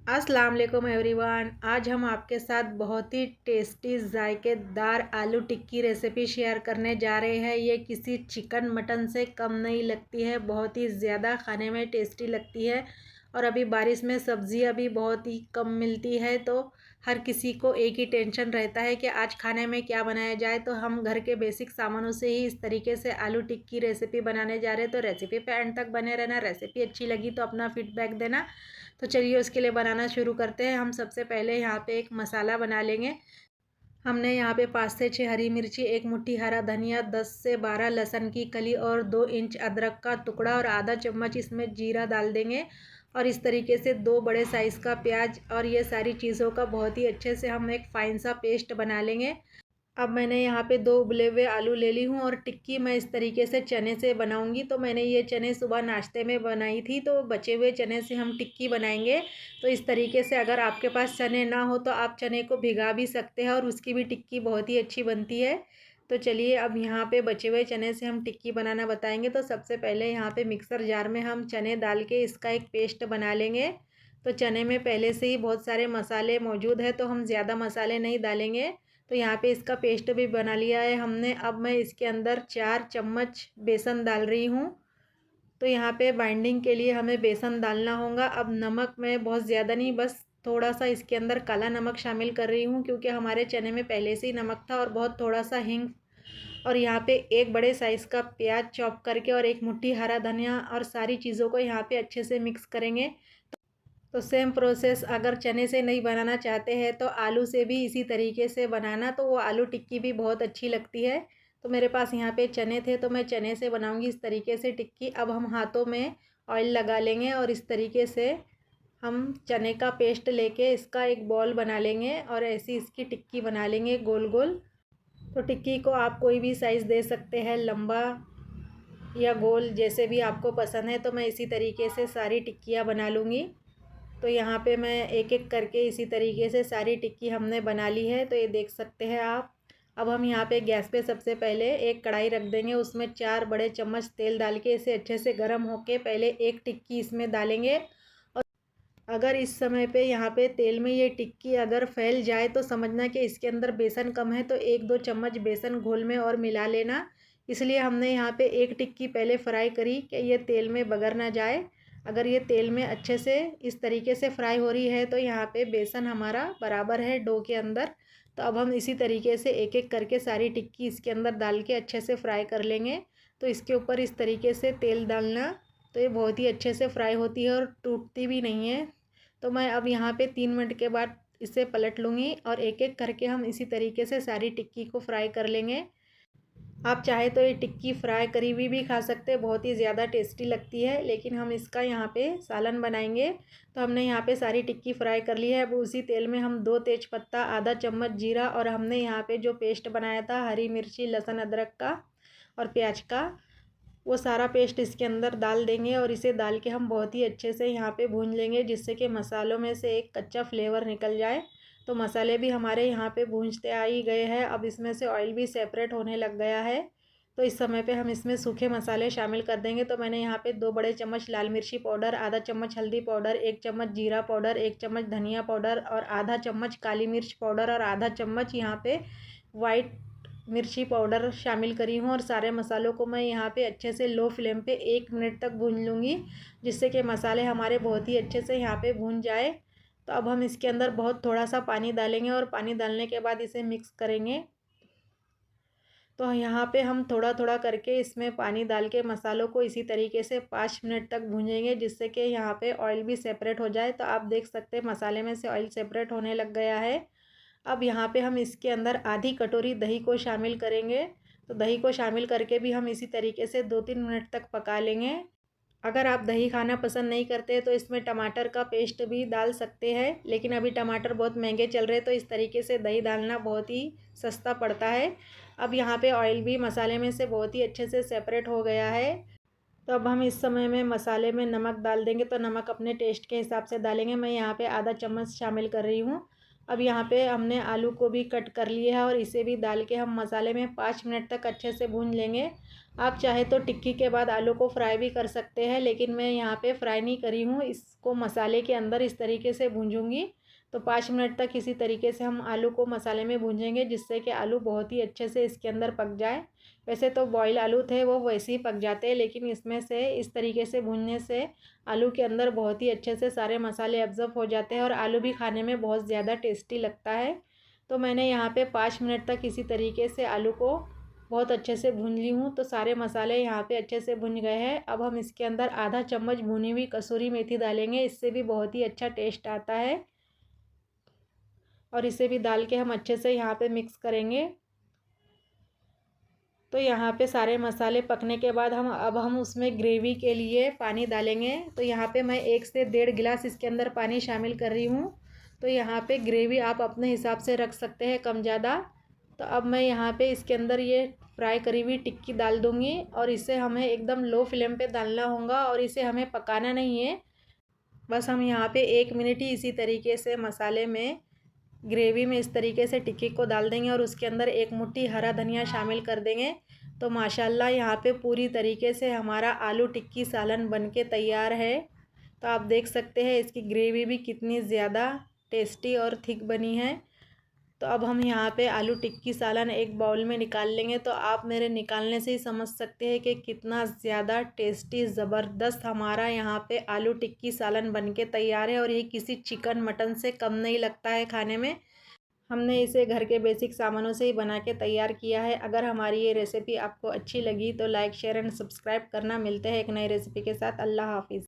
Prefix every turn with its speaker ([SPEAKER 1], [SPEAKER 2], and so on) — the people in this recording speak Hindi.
[SPEAKER 1] अस्सलाम वालेकुम एवरीवन। आज हम आपके साथ बहुत ही टेस्टी जायकेदार आलू टिक्की रेसिपी शेयर करने जा रहे हैं। ये किसी चिकन मटन से कम नहीं लगती है, बहुत ही ज़्यादा खाने में टेस्टी लगती है। और अभी बारिश में सब्जियां भी बहुत ही कम मिलती है, तो हर किसी को एक ही टेंशन रहता है कि आज खाने में क्या बनाया जाए। तो हम घर के बेसिक सामानों से ही इस तरीके से आलू टिक्की रेसिपी बनाने जा रहे हैं। तो रेसिपी पे एंड तक बने रहना। रेसिपी अच्छी लगी तो अपना फीडबैक देना। तो चलिए उसके लिए बनाना शुरू करते हैं। हम सबसे पहले यहाँ पे एक मसाला बना लेंगे। हमने यहाँ पे 5 से 6 हरी मिर्ची, एक मुट्ठी हरा धनिया, 10 से 12 लहसुन की कली और 2 इंच अदरक का टुकड़ा और आधा चम्मच इसमें जीरा डाल देंगे। और इस तरीके से 2 बड़े साइज़ का प्याज और ये सारी चीज़ों का बहुत ही अच्छे से हम एक फ़ाइन सा पेस्ट बना लेंगे। अब मैंने यहाँ पे 2 उबले हुए आलू ले ली हूँ और टिक्की मैं इस तरीके से चने से बनाऊँगी। तो मैंने ये चने सुबह नाश्ते में बनाई थी, तो बचे हुए चने से हम टिक्की बनाएंगे। तो इस तरीके से अगर आपके पास चने ना हो तो आप चने को भिगा भी सकते हैं और उसकी भी टिक्की बहुत ही अच्छी बनती है। तो चलिए अब यहाँ पे बचे हुए चने से हम टिक्की बनाना बताएंगे। तो सबसे पहले यहाँ पे मिक्सर जार में हम चने डाल के इसका एक पेस्ट बना लेंगे। तो चने में पहले से ही बहुत सारे मसाले मौजूद है, तो हम ज़्यादा मसाले नहीं डालेंगे। तो यहाँ पे इसका पेस्ट भी बना लिया है हमने। अब मैं इसके अंदर 4 चम्मच बेसन डाल रही हूँ। तो यहाँ पे बाइंडिंग के लिए हमें बेसन डालना होगा। अब नमक मैं बहुत ज़्यादा नहीं, बस थोड़ा सा इसके अंदर काला नमक शामिल कर रही हूँ, क्योंकि हमारे चने में पहले से ही नमक था। और बहुत थोड़ा सा हींग। और यहाँ पे एक बड़े साइज़ का प्याज चॉप करके और एक मुट्ठी हरा धनिया, और सारी चीज़ों को यहाँ पे अच्छे से मिक्स करेंगे। तो सेम प्रोसेस अगर चने से नहीं बनाना चाहते हैं तो आलू से भी इसी तरीके से बनाना, तो वो आलू टिक्की भी बहुत अच्छी लगती है। तो मेरे पास यहाँ पे चने थे, तो मैं चने से बनाऊंगी इस तरीके से टिक्की। अब हम हाथों में ऑयल लगा लेंगे और इस तरीके से हम चने का पेस्ट लेके इसका एक बॉल बना लेंगे और ऐसी इसकी टिक्की बना लेंगे गोल गोल। तो टिक्की को आप कोई भी साइज़ दे सकते हैं, लंबा या गोल, जैसे भी आपको पसंद है। तो मैं इसी तरीके से सारी टिक्कियाँ बना लूँगी। तो यहाँ पे मैं एक एक करके इसी तरीके से सारी टिक्की हमने बना ली है, तो ये देख सकते हैं आप। अब हम यहाँ पे गैस पे सबसे पहले एक कढ़ाई रख देंगे, उसमें 4 बड़े चम्मच तेल डाल के इसे अच्छे से गर्म होके पहले एक टिक्की इसमें डालेंगे। और अगर इस समय पे यहाँ पे तेल में ये टिक्की अगर फैल जाए तो समझना कि इसके अंदर बेसन कम है, तो 1-2 चम्मच बेसन घोल में और मिला लेना। इसलिए हमने यहाँ पे एक टिक्की पहले फ्राई करी कि ये तेल में बगर ना जाए। अगर ये तेल में अच्छे से इस तरीके से फ्राई हो रही है तो यहाँ पे बेसन हमारा बराबर है डो के अंदर। तो अब हम इसी तरीके से एक एक करके सारी टिक्की इसके अंदर डाल के अच्छे से फ्राई कर लेंगे। तो इसके ऊपर इस तरीके से तेल डालना, तो ये बहुत ही अच्छे से फ्राई होती है और टूटती भी नहीं है। तो मैं अब यहाँ पे 3 मिनट के बाद इसे पलट लूँगी और एक एक करके हम इसी तरीके से सारी टिक्की को फ्राई कर लेंगे। आप चाहे तो ये टिक्की फ्राई करी हुई भी खा सकते हैं, बहुत ही ज़्यादा टेस्टी लगती है। लेकिन हम इसका यहाँ पे सालन बनाएंगे। तो हमने यहाँ पे सारी टिक्की फ्राई कर ली है। अब उसी तेल में हम 2 तेज़पत्ता, आधा चम्मच जीरा और हमने यहाँ पे जो पेस्ट बनाया था हरी मिर्ची, लहसुन, अदरक का और प्याज का, वो सारा पेस्ट इसके अंदर डाल देंगे। और इसे डाल के हम बहुत ही अच्छे से यहाँ पे भून लेंगे, जिससे कि मसालों में से एक कच्चा फ्लेवर निकल जाए। तो मसाले भी हमारे यहाँ पे भूनते आ ही गए हैं। अब इसमें से ऑयल भी सेपरेट होने लग गया है। तो इस समय पे हम इसमें सूखे मसाले शामिल कर देंगे। तो मैंने यहाँ पे 2 बड़े चम्मच लाल मिर्ची पाउडर, आधा चम्मच हल्दी पाउडर, 1 चम्मच जीरा पाउडर, 1 चम्मच धनिया पाउडर और आधा चम्मच काली मिर्च पाउडर और आधा चम्मच यहाँ पे वाइट मिर्ची पाउडर शामिल करी हूँ। और सारे मसालों को मैं यहाँ पे अच्छे से लो फ्लेम पे 1 मिनट तक भून लूँगी, जिससे कि मसाले हमारे बहुत ही अच्छे से यहाँ पे भून जाए। तो अब हम इसके अंदर बहुत थोड़ा सा पानी डालेंगे और पानी डालने के बाद इसे मिक्स करेंगे। तो यहाँ पे हम थोड़ा थोड़ा करके इसमें पानी डाल के मसालों को इसी तरीके से 5 मिनट तक भूनेंगे, जिससे कि यहाँ पे ऑयल भी सेपरेट हो जाए। तो आप देख सकते हैं मसाले में से ऑयल सेपरेट होने लग गया है। अब यहाँ पे हम इसके अंदर आधी कटोरी दही को शामिल करेंगे। तो दही को शामिल करके भी हम इसी तरीके से 2-3 मिनट तक पका लेंगे। अगर आप दही खाना पसंद नहीं करते तो इसमें टमाटर का पेस्ट भी डाल सकते हैं, लेकिन अभी टमाटर बहुत महंगे चल रहे हैं, तो इस तरीके से दही डालना बहुत ही सस्ता पड़ता है। अब यहाँ पे ऑयल भी मसाले में से बहुत ही अच्छे से सेपरेट हो गया है। तो अब हम इस समय में मसाले में नमक डाल देंगे। तो नमक अपने टेस्ट के हिसाब से डालेंगे। मैं यहाँ पे आधा चम्मच शामिल कर रही हूँ। अब यहाँ पे हमने आलू को भी कट कर लिया है और इसे भी डाल के हम मसाले में 5 मिनट तक अच्छे से भून लेंगे। आप चाहे तो टिक्की के बाद आलू को फ्राई भी कर सकते हैं, लेकिन मैं यहाँ पे फ्राई नहीं करी हूँ। इसको मसाले के अंदर इस तरीके से भूंजूंगी। तो 5 मिनट तक इसी तरीके से हम आलू को मसाले में भूंजेंगे, जिससे कि आलू बहुत ही अच्छे से इसके अंदर पक जाए। वैसे तो बॉयल आलू थे वो वैसे ही पक जाते हैं, लेकिन इसमें से इस तरीके से भूनने से आलू के अंदर बहुत ही अच्छे से सारे मसाले एब्जॉर्ब हो जाते हैं और आलू भी खाने में बहुत ज़्यादा टेस्टी लगता है। तो मैंने यहाँ पे 5 मिनट तक इसी तरीके से आलू को बहुत अच्छे से भून ली हूँ। तो सारे मसाले यहाँ पे अच्छे से भुन गए हैं। अब हम इसके अंदर आधा चम्मच भुनी हुई कसूरी मेथी डालेंगे, इससे भी बहुत ही अच्छा टेस्ट आता है। और इसे भी डाल के हम अच्छे से यहाँ पे मिक्स करेंगे। तो यहाँ पे सारे मसाले पकने के बाद अब हम उसमें ग्रेवी के लिए पानी डालेंगे। तो यहाँ पे मैं 1 से 1.5 गिलास इसके अंदर पानी शामिल कर रही हूँ। तो यहाँ पे ग्रेवी आप अपने हिसाब से रख सकते हैं, कम ज़्यादा। तो अब मैं यहाँ पे इसके अंदर ये फ्राई करी हुई टिक्की डाल दूँगी और इसे हमें एकदम लो फ्लेम पे डालना होगा और इसे हमें पकाना नहीं है। बस हम यहाँ पे 1 मिनट ही इसी तरीके से मसाले में, ग्रेवी में इस तरीके से टिक्की को डाल देंगे और उसके अंदर 1 मुट्ठी हरा धनिया शामिल कर देंगे। तो माशाल्लाह यहाँ पे पूरी तरीके से हमारा आलू टिक्की सालन बनके तैयार है। तो आप देख सकते हैं इसकी ग्रेवी भी कितनी ज़्यादा टेस्टी और थिक बनी है। तो अब हम यहाँ पे आलू टिक्की सालन एक बाउल में निकाल लेंगे। तो आप मेरे निकालने से ही समझ सकते हैं कि कितना ज़्यादा टेस्टी ज़बरदस्त हमारा यहाँ पे आलू टिक्की सालन बनके तैयार है और ये किसी चिकन मटन से कम नहीं लगता है खाने में। हमने इसे घर के बेसिक सामानों से ही बना के तैयार किया है। अगर हमारी ये रेसिपी आपको अच्छी लगी तो लाइक शेयर एंड सब्सक्राइब करना। मिलते हैं एक नई रेसिपी के साथ। अल्लाह हाफिज़।